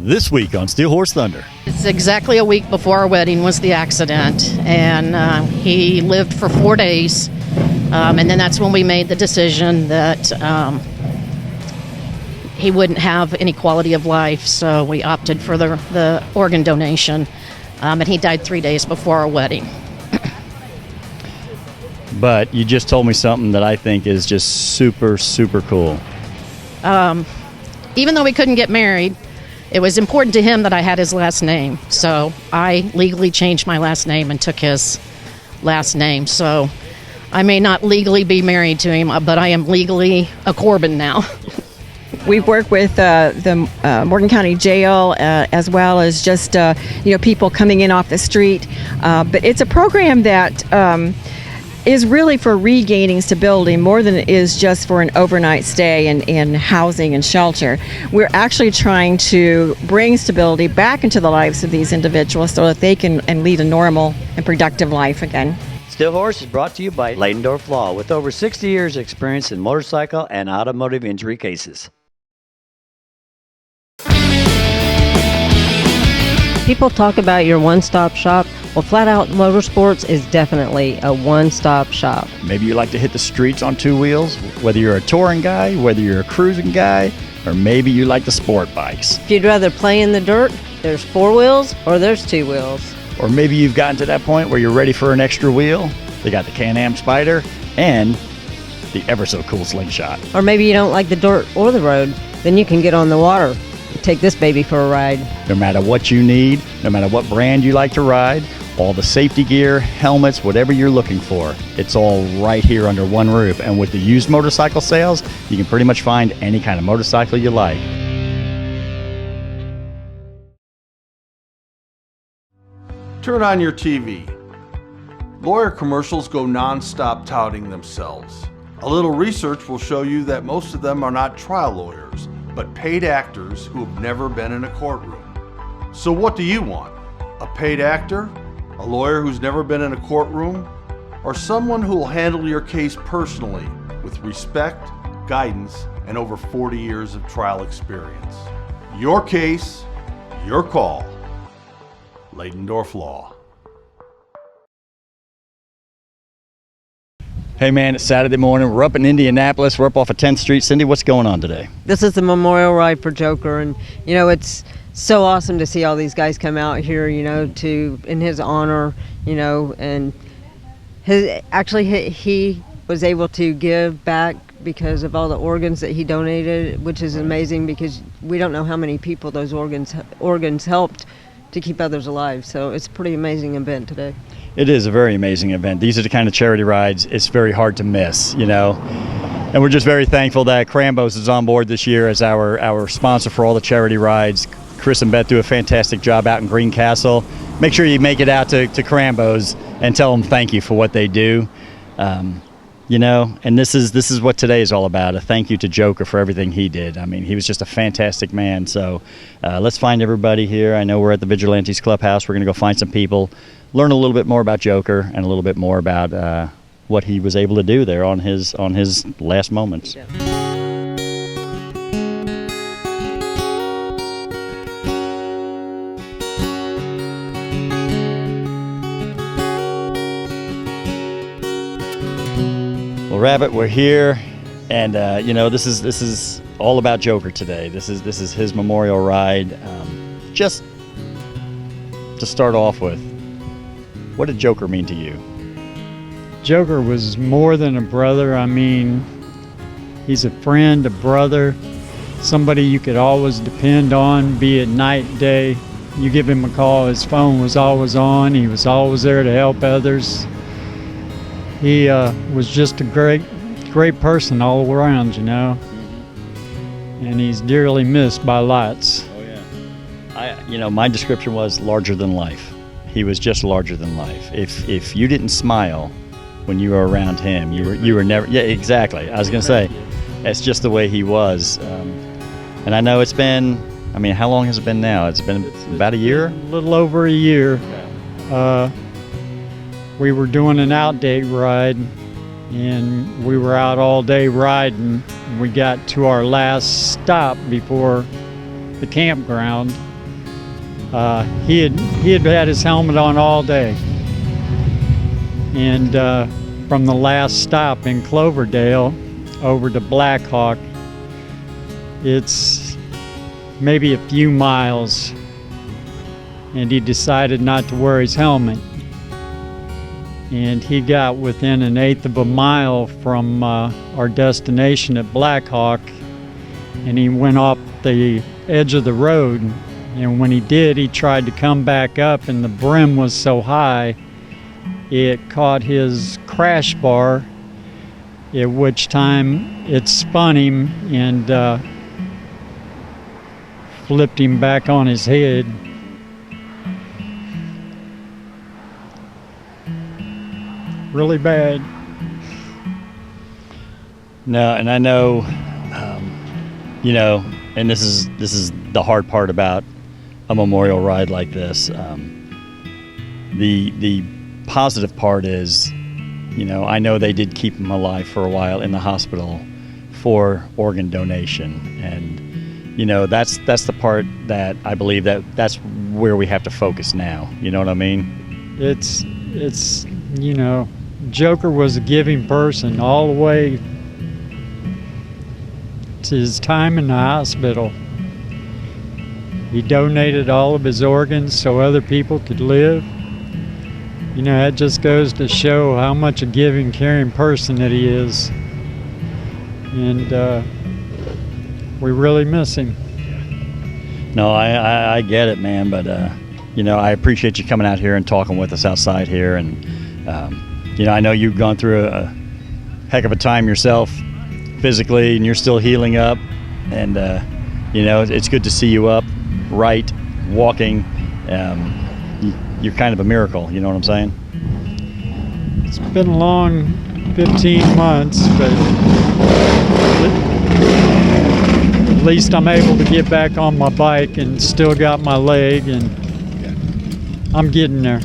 This week on Steel Horse Thunder. It's exactly a week before our wedding was the accident, and he lived for 4 days, and then that's when we made the decision that he wouldn't have any quality of life, so we opted for the organ donation, and he died 3 days before our wedding. But you just told me something that I think is just super, super cool. Even though we couldn't get married, it was important to him that I had his last name, so I legally changed my last name and took his last name. So I may not legally be married to him, but I am legally a Corbin now. We've worked with the Morgan County Jail as well as just people coming in off the street. But it's a program that is really for regaining stability more than it is just for an overnight stay in housing and shelter. We're actually trying to bring stability back into the lives of these individuals so that they can lead a normal and productive life again. Steel Horse is brought to you by Leidendorf Law, with over 60 years experience in motorcycle and automotive injury cases. People talk about your one-stop shop. Well, Flat Out Motorsports is definitely a one-stop shop. Maybe you like to hit the streets on two wheels, whether you're a touring guy, whether you're a cruising guy, or maybe you like the sport bikes. If you'd rather play in the dirt, there's 4 wheels or there's 2 wheels. Or maybe you've gotten to that point where you're ready for an extra wheel. They got the Can-Am Spider and the ever-so-cool Slingshot. Or maybe you don't like the dirt or the road, then you can get on the water. Take this baby for a ride. No matter what you need, no matter what brand you like to ride, all the safety gear, helmets, whatever you're looking for, it's all right here under one roof. And with the used motorcycle sales, you can pretty much find any kind of motorcycle you like. Turn on your TV. Lawyer commercials go non-stop touting themselves. A little research will show you that most of them are not trial lawyers, but paid actors who have never been in a courtroom. So what do you want? A paid actor? A lawyer who's never been in a courtroom? Or someone who will handle your case personally with respect, guidance, and over 40 years of trial experience? Your case, your call. Leidendorf Law. Hey man, it's Saturday morning. We're up in Indianapolis. We're up off of 10th Street. Cindy, what's going on today? This is the memorial ride for Joker, and it's so awesome to see all these guys come out here, to in his honor, and he was able to give back because of all the organs that he donated, which is amazing because we don't know how many people those organs helped to keep others alive. So it's a pretty amazing event today. It is a very amazing event. These are the kind of charity rides it's very hard to miss, And we're just very thankful that Crambo's is on board this year as our sponsor for all the charity rides. Chris and Beth do a fantastic job out in Greencastle. Make sure you make it out to Crambo's and tell them thank you for what they do. And this is what today is all about, a thank you to Joker for everything he did. I mean, he was just a fantastic man. So let's find everybody here. I know we're at the Vigilantes Clubhouse. We're going to go find some people, learn a little bit more about Joker and a little bit more about what he was able to do there on his last moments. Yeah. Well, Rabbit, we're here, and this is all about Joker today. This is his memorial ride. Just to start off with, what did Joker mean to you? Joker was more than a brother. I mean, he's a friend, a brother, somebody you could always depend on, be it night, day. You give him a call, his phone was always on. He was always there to help others. He was just a great person all around, And he's dearly missed by lots. Oh yeah. My description was larger than life. He was just larger than life. If you didn't smile when you were around him, you were never. Yeah, exactly. I was gonna say, that's just the way he was. And I know it's been. I mean, how long has it been now? It's been about a year. A little over a year. We were doing an out-day ride, and we were out all day riding. We got to our last stop before the campground, He had his helmet on all day. And from the last stop in Cloverdale over to Blackhawk, it's maybe a few miles, and he decided not to wear his helmet. And he got within an eighth of a mile from our destination at Blackhawk, and he went off the edge of the road. And when he did, he tried to come back up, and the brim was so high, it caught his crash bar, at which time it spun him and flipped him back on his head. Really bad. No, and I know, you know, and this is the hard part about a memorial ride like this. The positive part is, you know, I know they did keep him alive for a while in the hospital for organ donation, and you know, that's the part that I believe that's where we have to focus now. You know what I mean? It's you know, Joker was a giving person all the way to his time in the hospital. He donated all of his organs so other people could live. You know, that just goes to show how much a giving, caring person that he is. And we really miss him. No, I get it, man, but you know, I appreciate you coming out here and talking with us outside here, and you know, I know you've gone through a heck of a time yourself physically, and you're still healing up, and you know, it's good to see you up, right, walking. You're kind of a miracle, you know what I'm saying? It's been a long 15 months, but at least I'm able to get back on my bike and still got my leg, and I'm getting there.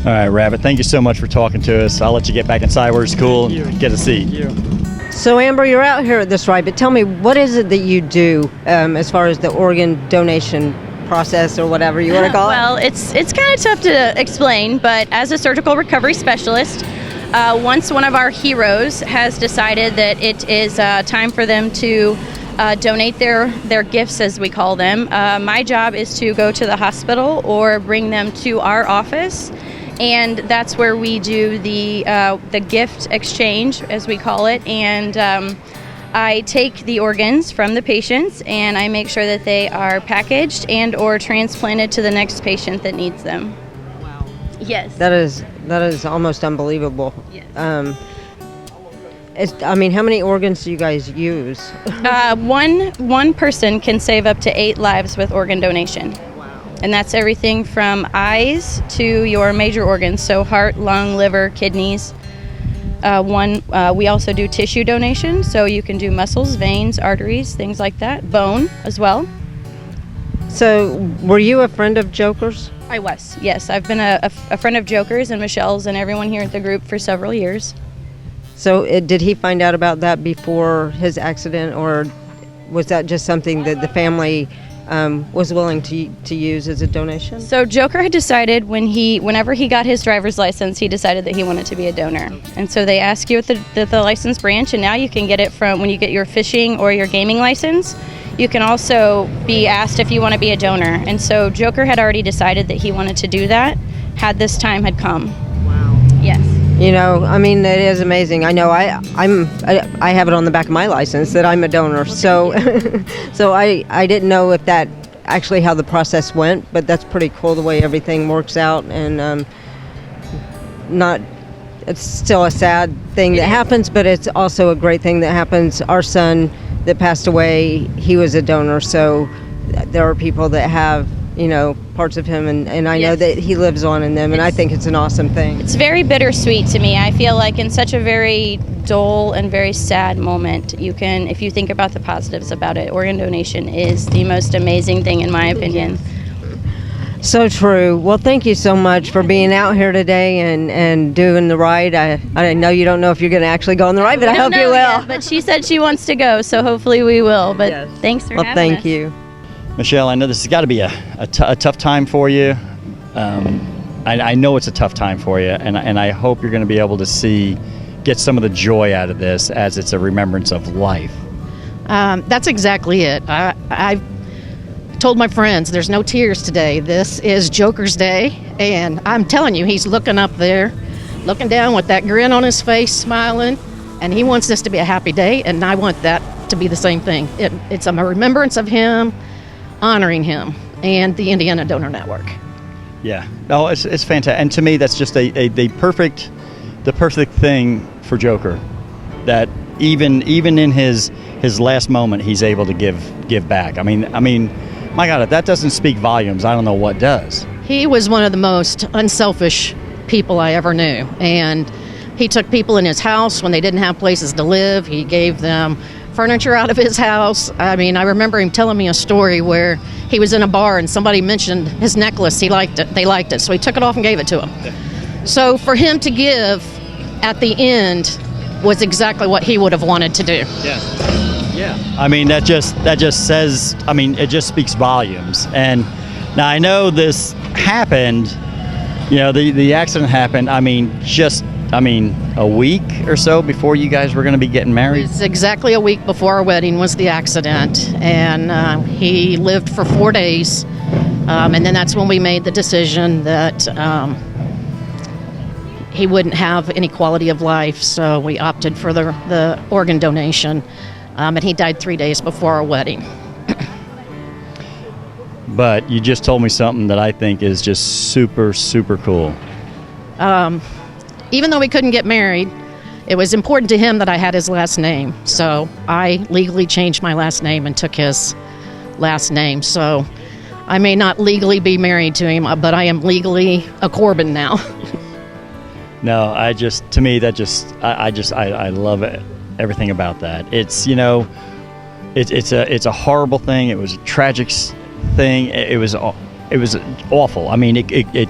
All right, Rabbit, thank you so much for talking to us. I'll let you get back inside where it's cool and get a seat. Thank you. So Amber, you're out here at this ride, but tell me, what is it that you do as far as the organ donation process, or whatever you want to call it? Well, it's kind of tough to explain, but as a surgical recovery specialist, once one of our heroes has decided that it is time for them to donate their gifts, as we call them, my job is to go to the hospital or bring them to our office, and that's where we do the gift exchange, as we call it, and I take the organs from the patients and I make sure that they are packaged and or transplanted to the next patient that needs them. Wow. Yes. That is almost unbelievable. Yes. I mean, how many organs do you guys use? One person can save up to 8 lives with organ donation. Wow. And that's everything from eyes to your major organs, so heart, lung, liver, kidneys. We also do tissue donation, so you can do muscles, veins, arteries, things like that, bone as well. So, were you a friend of Joker's? I was, yes. I've been a friend of Joker's and Michelle's and everyone here at the group for several years. So, did he find out about that before his accident, or was that just something that the family was willing to use as a donation? So Joker had decided whenever he got his driver's license, he decided that he wanted to be a donor. And so they ask you at the license branch, and now you can get it from when you get your fishing or your gaming license. You can also be asked if you want to be a donor. And so Joker had already decided that he wanted to do that, had this time had come. Wow. Yes. You know, I mean, it is amazing. I know I have it on the back of my license that I'm a donor. So so I didn't know if that actually how the process went, but that's pretty cool the way everything works out, and it's still a sad thing that happens, but it's also a great thing that happens. Our son that passed away, he was a donor, so there are people that have, you know, parts of him, and I know that he lives on in them, and I think it's an awesome thing. It's very bittersweet to me. I feel like in such a very dull and very sad moment, if you think about the positives about it, organ donation is the most amazing thing in my opinion. So true. Well, thank you so much for being out here today and doing the ride. I know you don't know if you're going to actually go on the ride, but I hope you will. Yet, but she said she wants to go, so hopefully we will. But Yes. thanks for well, having us. thank you. Michelle, I know this has got to be a tough time for you. I know it's a tough time for you, and I hope you're going to be able to get some of the joy out of this as it's a remembrance of life. That's exactly it. I've told my friends there's no tears today. This is Joker's Day, and I'm telling you, he's looking up there, looking down with that grin on his face, smiling, and he wants this to be a happy day, and I want that to be the same thing. It's a remembrance of him, honoring him, and the Indiana Donor Network. Yeah, no, it's fantastic, and to me, that's just the perfect thing for Joker. That even in his last moment, he's able to give back. I mean, my God, if that doesn't speak volumes, I don't know what does. He was one of the most unselfish people I ever knew, and he took people in his house when they didn't have places to live. He gave them furniture out of his house. I mean, I remember him telling me a story where he was in a bar and somebody mentioned his necklace. He liked it. They liked it, so he took it off and gave it to him. So for him to give at the end was exactly what he would have wanted to do. Yeah. I mean, that just says, I mean, it just speaks volumes. And now I know this happened, the accident happened, a week or so before you guys were going to be getting married? It's exactly a week before our wedding was the accident. And he lived for 4 days. And then that's when we made the decision that he wouldn't have any quality of life. So we opted for the organ donation. And he died 3 days before our wedding. But you just told me something that I think is just super, super cool. Even though we couldn't get married, it was important to him that I had his last name. So I legally changed my last name and took his last name. So I may not legally be married to him, but I am legally a Corbin now. No, I love it. Everything about that. It's a horrible thing. It was a tragic thing. It was awful. I mean, it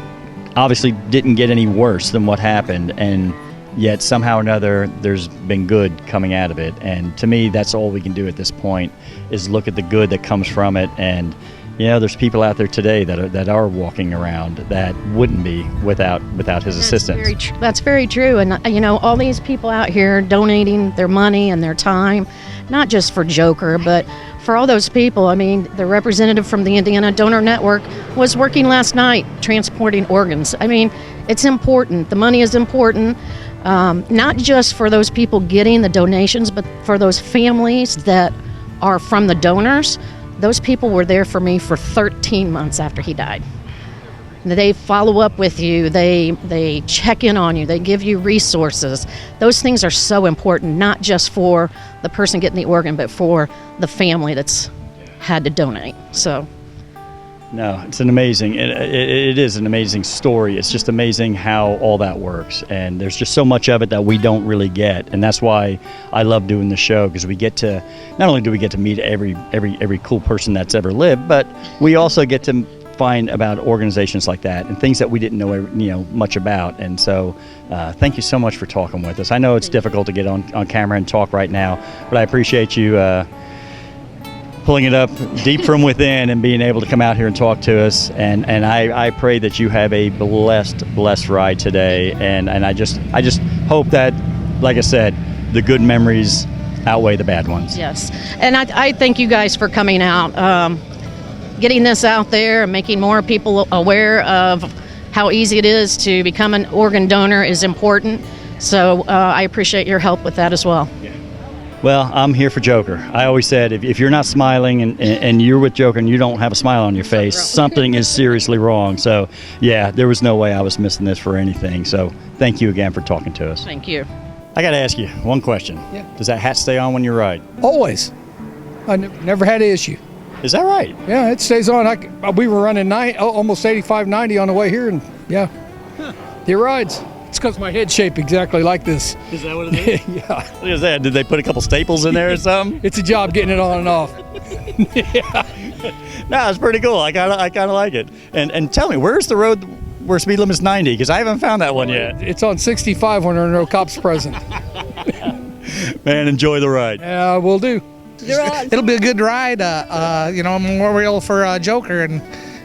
obviously didn't get any worse than what happened, and yet somehow or another there's been good coming out of it. And to me, that's all we can do at this point is look at the good that comes from it. And there's people out there today that are walking around that wouldn't be without his assistance. That's very true. And all these people out here donating their money and their time, not just for Joker, but for all those people. I mean, the representative from the Indiana Donor Network was working last night transporting organs. I mean, it's important. The money is important, not just for those people getting the donations, but for those families that are from the donors. Those people were there for me for 13 months after he died. They follow up with you. They check in on you. They give you resources. Those things are so important, not just for the person getting the organ, but for the family that's had to donate. So, no, it's an amazing. It is an amazing story. It's just amazing how all that works, and there's just so much of it that we don't really get, and that's why I love doing the show, because we get to not only do we get to meet every cool person that's ever lived, but we also get to find about organizations like that and things that we didn't know much about. And so thank you so much for talking with us. I know it's difficult to get on camera and talk right now, but I appreciate you pulling it up deep from within and being able to come out here and talk to us. And I pray that you have a blessed ride today. And I just hope that, like I said, the good memories outweigh the bad ones. Yes. And I thank you guys for coming out. Getting this out there and making more people aware of how easy it is to become an organ donor is important. So I appreciate your help with that as well. Yeah. Well, I'm here for Joker. I always said if you're not smiling and you're with Joker and you don't have a smile on your face, something is seriously wrong. So, yeah, there was no way I was missing this for anything. So thank you again for talking to us. Thank you. I got to ask you one question. Yeah. Does that hat stay on when you ride? Always. I never had an issue. Is that right? Yeah, it stays on. We were running almost 85, 90 on the way here, and yeah, it rides. It's because my head's shaped exactly like this. Is that what it is? Yeah. Look at that. Did they put a couple staples in there or something? It's a job getting it on and off. Yeah. No, it's pretty cool. I kind of like it. And tell me, where's the road where speed limit's 90? Because I haven't found that one yet. It's on 65 when there are no cops present. Man, enjoy the ride. Yeah, will do. it'll be a good ride. You know, a memorial for Joker,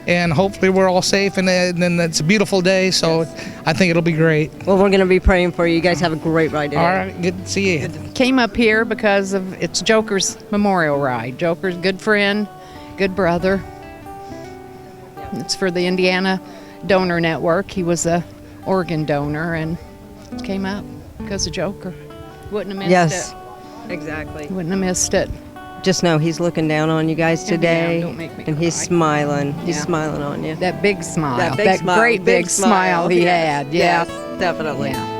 and hopefully we're all safe, and then it's a beautiful day. So I think it'll be great. Well, we're going to be praying for you. You guys have a great ride today. All right, good to see you. Came up here because of it's Joker's memorial ride. Joker's good friend, good brother. It's for the Indiana Donor Network. He was a organ donor and came up because of Joker. Wouldn't have missed it. Exactly. Wouldn't have missed it. Just know he's looking down on you guys today, Don't make me and he's cry. smiling. He's Yeah. smiling on you. That big smile. That big smile, great big big smile he yes, had. Yeah. yes, definitely. Yeah.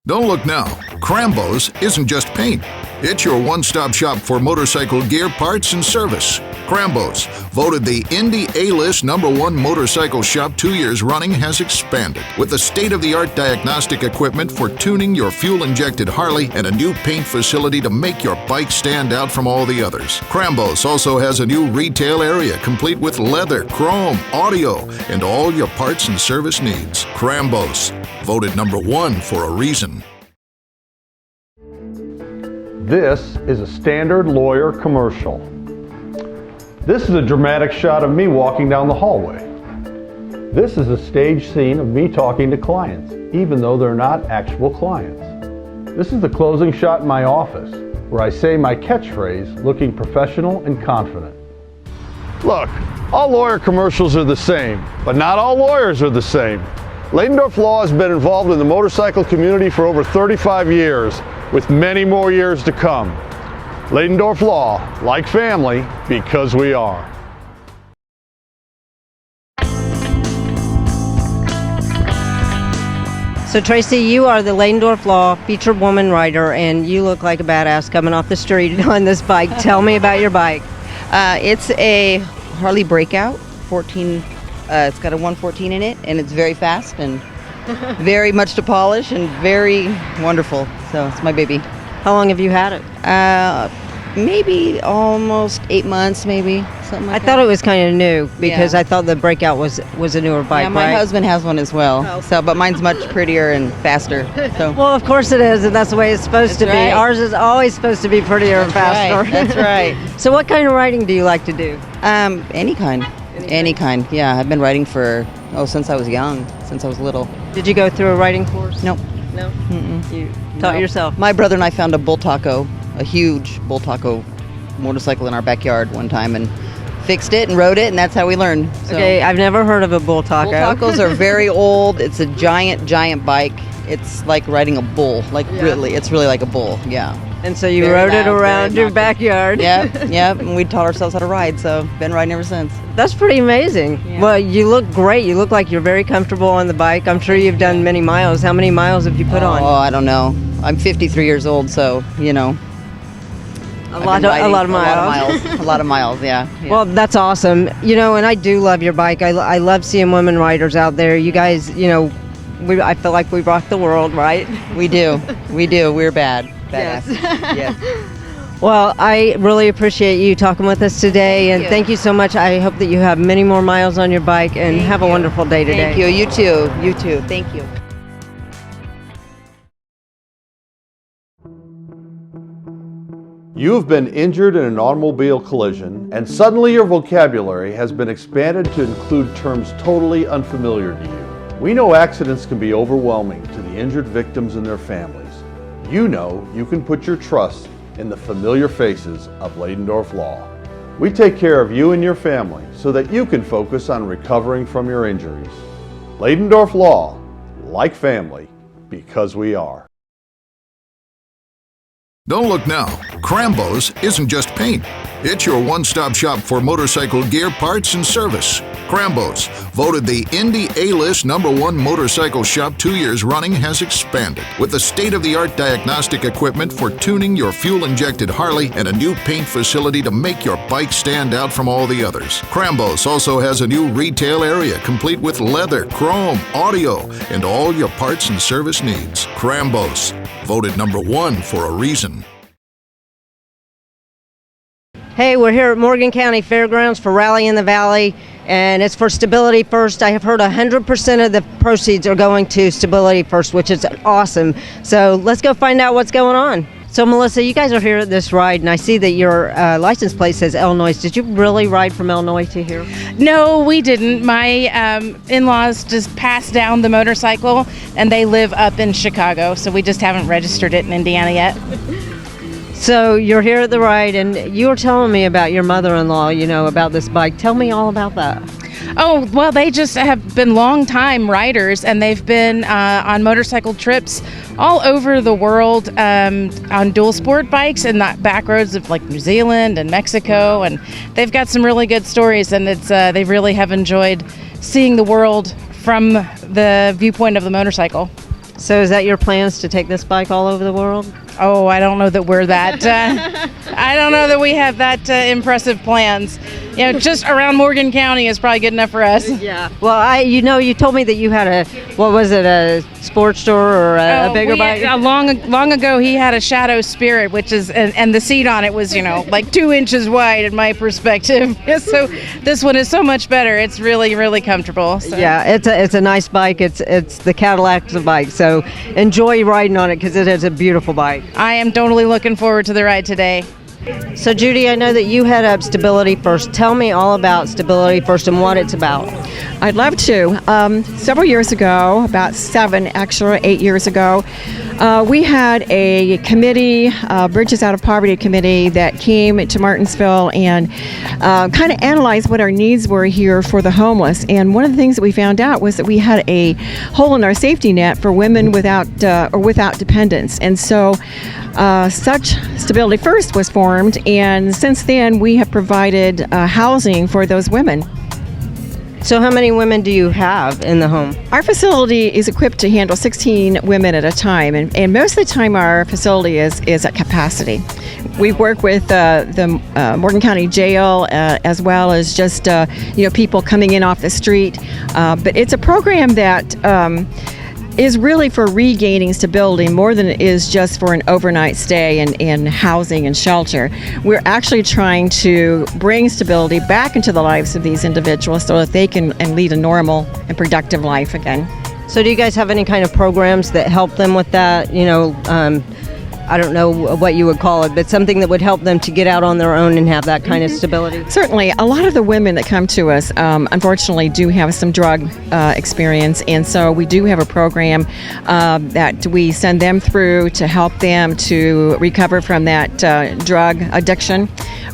Don't look now. Crambo's isn't just paint. It's your one-stop shop for motorcycle gear, parts, and service. Crambo's, voted the Indy A-List #1 motorcycle shop 2 years running, has expanded with the state-of-the-art diagnostic equipment for tuning your fuel-injected Harley and a new paint facility to make your bike stand out from all the others. Crambo's also has a new retail area complete with leather, chrome, audio, and all your parts and service needs. Crambo's, voted #1 for a reason. This is a standard lawyer commercial. This is a dramatic shot of me walking down the hallway. This is a stage scene of me talking to clients, even though they're not actual clients. This is the closing shot in my office, where I say my catchphrase, looking professional and confident. Look, all lawyer commercials are the same, but not all lawyers are the same. Ladendorf Law has been involved in the motorcycle community for over 35 years, with many more years to come. Ladendorf Law, like family, because we are. So Tracy, you are the Ladendorf Law featured woman rider, and you look like a badass coming off the street on this bike. Tell me about your bike. It's a Harley Breakout 14. It's got a 114 in it, and it's very fast and very much to polish and very wonderful. So it's my baby. How long have you had it? Maybe almost 8 months, maybe something like I thought that. it was kind of new because Yeah. I thought the Breakout was a newer bike. Yeah, my right? husband has one as well. So, but mine's much prettier and faster. So. Well, of course it is, and that's the way it's supposed to That's be. right. Ours is always supposed to be prettier and faster. Right. That's right. So what kind of riding do you like to do? Any kind. Any kind. Yeah, I've been riding for since I was young, since I was little. Did you go through a riding course? Nope. No. Mm-mm. You taught yourself. My brother and I found a bull taco, a huge bull taco motorcycle in our backyard one time, and fixed it and rode it, and that's how we learned. So. Okay, I've never heard of a bull taco. Bull tacos are very old. It's a giant bike. It's like riding a bull. Really, it's really like a bull. Yeah. And so you Very rode it loud, around very your backyard. Yep. And we taught ourselves how to ride, so been riding ever since. That's pretty amazing. Yeah. Well, you look great. You look like you're very comfortable on the bike. I'm sure you've done many miles. How many miles have you put on? Oh, I don't know. I'm 53 years old, so you know. A lot of miles. A lot of miles. Yeah. Well, that's awesome. You know, and I do love your bike. I love seeing women riders out there. You guys, you know, I feel like we rock the world, right? We do. We're badass. Yes. Yes. Well, I really appreciate you talking with us today, and thank you so much. I hope that you have many more miles on your bike, and have a wonderful day today. Thank you. You too. You too. Thank you. You have been injured in an automobile collision, and suddenly your vocabulary has been expanded to include terms totally unfamiliar to you. We know accidents can be overwhelming to the injured victims and their families. You know you can put your trust in the familiar faces of Ladendorf Law. We take care of you and your family so that you can focus on recovering from your injuries. Ladendorf Law, like family, because we are. Don't look now. Crambo's isn't just paint. It's your one-stop shop for motorcycle gear, parts, and service. Crambo's, voted the Indy A-list #1 motorcycle shop 2 years running, has expanded with the state-of-the-art diagnostic equipment for tuning your fuel-injected Harley and a new paint facility to make your bike stand out from all the others. Crambo's also has a new retail area complete with leather, chrome, audio, and all your parts and service needs. Crambo's, voted #1 for a reason. Hey, we're here at Morgan County Fairgrounds for Rally in the Valley, and it's for Stability First. I have heard 100% of the proceeds are going to Stability First, which is awesome. So let's go find out what's going on. So Melissa, you guys are here at this ride, and I see that your license plate says Illinois. Did you really ride from Illinois to here? No, we didn't. My in-laws just passed down the motorcycle, and they live up in Chicago, so we just haven't registered it in Indiana yet. So you're here at the ride, and you were telling me about your mother-in-law, you know, about this bike. Tell me all about that. Oh, well, they just have been long-time riders, and they've been on motorcycle trips all over the world on dual sport bikes and the back roads of like New Zealand and Mexico, and they've got some really good stories, and it's they really have enjoyed seeing the world from the viewpoint of the motorcycle. So is that your plans to take this bike all over the world? Oh, I don't know that we're that. I don't know that we have that impressive plans. You know, just around Morgan County is probably good enough for us. Yeah. Well, you told me that you had a a sports store or a bigger bike? Long ago, he had a Shadow Spirit, which is, and the seat on it was, like 2 inches wide in my perspective. So this one is so much better. It's really, really comfortable. So. Yeah, it's a nice bike. It's the Cadillac's of bike. So enjoy riding on it because it is a beautiful bike. I am totally looking forward to the ride today. So Judy, I know that you head up Stability First. Tell me all about Stability First and what it's about. I'd love to. Several years ago, about 8 years ago, we had a committee, Bridges Out of Poverty committee, that came to Martinsville and kind of analyzed what our needs were here for the homeless. And one of the things that we found out was that we had a hole in our safety net for women without dependents. And so such Stability First was formed, and since then we have provided housing for those women. So how many women do you have in the home? Our facility is equipped to handle 16 women at a time, and most of the time our facility is at capacity. We work with the Morgan County Jail as well as just people coming in off the street, but it's a program that is really for regaining stability more than it is just for an overnight stay and housing and shelter. We're actually trying to bring stability back into the lives of these individuals so that they can lead a normal and productive life again. So do you guys have any kind of programs that help them with that? I don't know what you would call it, but something that would help them to get out on their own and have that kind of stability? Certainly. A lot of the women that come to us, unfortunately, do have some drug experience, and so we do have a program that we send them through to help them to recover from that drug addiction,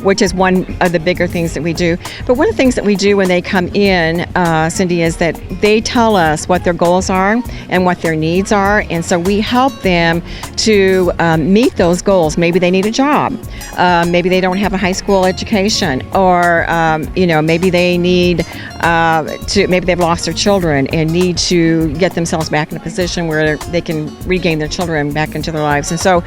which is one of the bigger things that we do. But one of the things that we do when they come in, Cindy, is that they tell us what their goals are and what their needs are, and so we help them to meet those goals. Maybe they need a job. Maybe they don't have a high school education, or maybe they need maybe they've lost their children and need to get themselves back in a position where they can regain their children back into their lives. And so,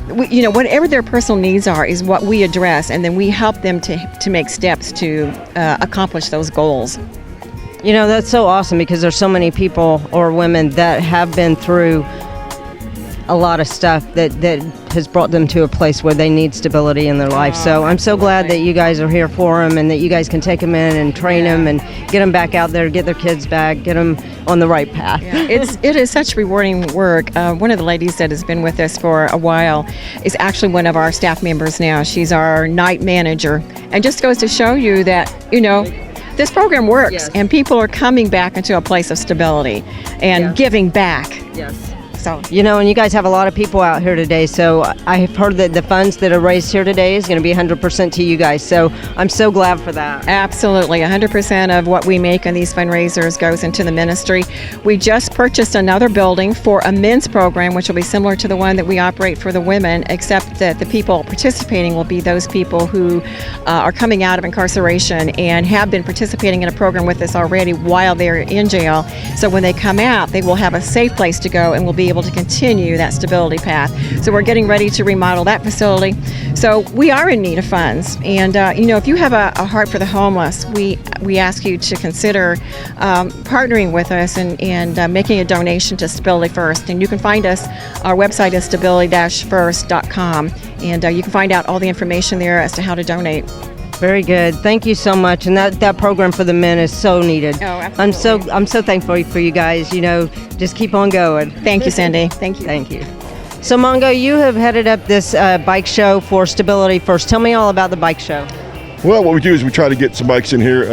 whatever their personal needs are is what we address, and then we help them to make steps to accomplish those goals. That's so awesome because there's so many people or women that have been through a lot of stuff that has brought them to a place where they need stability in their life. So I'm so glad that you guys are here for them and that you guys can take them in and train them and get them back out there, get their kids back, get them on the right path. Yeah. It is such rewarding work. One of the ladies that has been with us for a while is actually one of our staff members now. She's our night manager, and just goes to show you that, this program works. Yes. And people are coming back into a place of stability and giving back. Yes. So, And you guys have a lot of people out here today. So I've heard that the funds that are raised here today is going to be 100% to you guys. So I'm so glad for that. absolutely, 100% of what we make on these fundraisers goes into the ministry. We just purchased another building for a men's program, which will be similar to the one that we operate for the women, except that the people participating will be those people who are coming out of incarceration and have been participating in a program with us already while they're in jail. So when they come out, they will have a safe place to go and will be able to continue that stability path. So we're getting ready to remodel that facility. So we are in need of funds. And, if you have a heart for the homeless, we ask you to consider partnering with us and making a donation to Stability First. And you can find us, our website is stability-first.com. And you can find out all the information there as to how to donate. Very good. Thank you so much. And that program for the men is so needed. Oh, absolutely. I'm so thankful for you guys. Just keep on going. Thank you, Cindy. Thank you. Thank you. So Mongo, you have headed up this bike show for Stability First. Tell me all about the bike show. Well, what we do is we try to get some bikes in here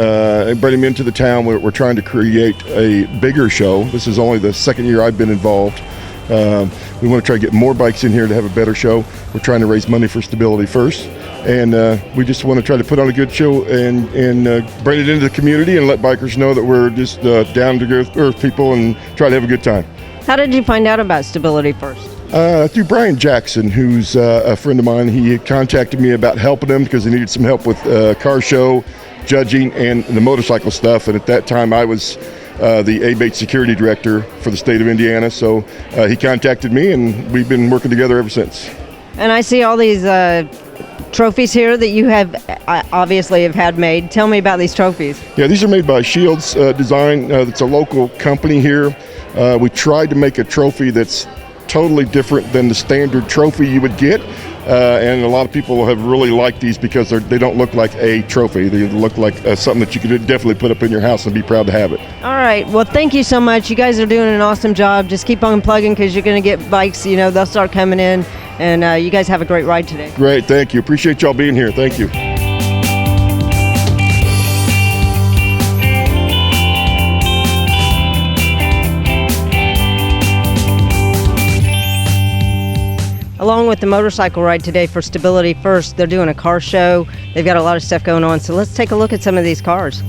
and bring them into the town. We're trying to create a bigger show. This is only the second year I've been involved. We want to try to get more bikes in here to have a better show. We're trying to raise money for Stability First. And we just want to try to put on a good show and bring it into the community and let bikers know that we're just down-to-earth people and try to have a good time. How did you find out about Stability First? Through Brian Jackson, who's a friend of mine. He had contacted me about helping him because he needed some help with car show, judging, and the motorcycle stuff. And at that time, I was the ABATE security director for the state of Indiana. So he contacted me, and we've been working together ever since. And I see all these trophies here that you have obviously have had made. Tell me about these trophies. Yeah, these are made by Shields Design. It's a local company here. We tried to make a trophy that's totally different than the standard trophy you would get, and a lot of people have really liked these because they don't look like a trophy. They look like something that you could definitely put up in your house and be proud to have it. All right, well, thank you so much. You guys are doing an awesome job. Just keep on plugging because you're going to get bikes, they'll start coming in, and you guys have a great ride today. Great, thank you. Appreciate y'all being here. Thank you. Along with the motorcycle ride today for Stability First, they're doing a car show. They've got a lot of stuff going on. So let's take a look at some of these cars.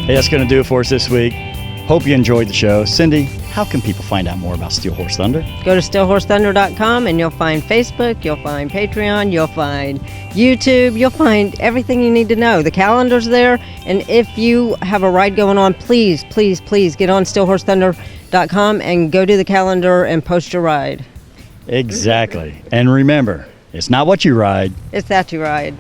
Hey, that's going to do it for us this week. Hope you enjoyed the show. Cindy, how can people find out more about Steel Horse Thunder? Go to steelhorsethunder.com and you'll find Facebook, you'll find Patreon, you'll find YouTube, you'll find everything you need to know. The calendar's there, and if you have a ride going on, please, please, please get on steelhorsethunder.com and go to the calendar and post your ride. Exactly. And remember, it's not what you ride, it's that you ride.